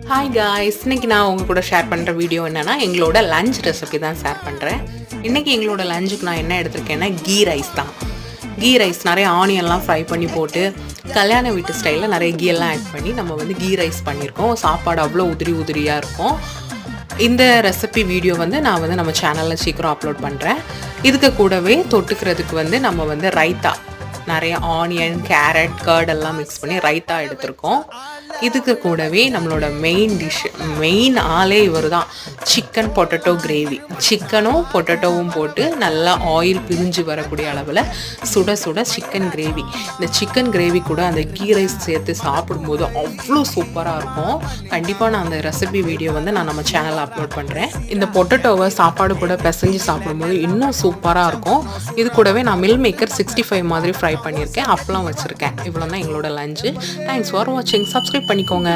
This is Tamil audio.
ஹாய் காய்ஸ், இன்னைக்கு நான் உங்க கூட ஷேர் பண்ணுற வீடியோ என்னன்னா எங்களோட லஞ்ச் ரெசிபி தான் ஷேர் பண்ணுறேன். இன்றைக்கி எங்களோட லஞ்சுக்கு நான் என்ன எடுத்திருக்கேன்னா கீ ரைஸ் தான். கீ ரைஸ் நிறைய ஆனியன்லாம் ஃப்ரை பண்ணி போட்டு கல்யாண வீட்டு ஸ்டைலில் நிறைய கீ எல்லாம் ஆட் பண்ணி நம்ம வந்து கீ ரைஸ் பண்ணியிருக்கோம். சாப்பாடு அவ்வளோ உதிரியாக இருக்கும். இந்த ரெசிபி வீடியோ வந்து நான் வந்து நம்ம சேனலில் சீக்கிரம் அப்லோட் பண்ணுறேன். இதுக்கு கூடவே தொட்டுக்கிறதுக்கு வந்து நம்ம வந்து ரைத்தா, நிறைய ஆனியன், கேரட், கர்ட் எல்லாம் மிக்ஸ் பண்ணி ரைத்தா எடுத்திருக்கோம். இதுக்கு கூடவே நம்மளோட மெயின் ஆளே இவர் தான், சிக்கன் பொட்டேட்டோ கிரேவி. சிக்கனும் பொட்டேட்டோவும் போட்டு நல்லா ஆயில் பிரிஞ்சு வரக்கூடிய அளவில் சுட சுட சிக்கன் கிரேவி. இந்த சிக்கன் கிரேவி கூட அந்த கீ ரைஸ் சேர்த்து சாப்பிடும்போது அவ்வளோ சூப்பராக இருக்கும். கண்டிப்பாக நான் அந்த ரெசிபி வீடியோ வந்து நான் நம்ம சேனலில் அப்லோட் பண்ணுறேன். இந்த பொட்டேட்டோவை சாப்பாடு கூட பிசைஞ்சு சாப்பிடும்போது இன்னும் சூப்பராக இருக்கும். இது கூடவே நான் மில் மேக்கர் 65 மாதிரி ஃப்ரை பண்ணியிருக்கேன், அப்பளம் வச்சுருக்கேன். இவ்வளோ தான் எங்களோட லஞ்சு. தேங்க்ஸ் ஃபார் வாட்சிங். சப்ஸ்கிரைப் பண்ணிக்கோங்க.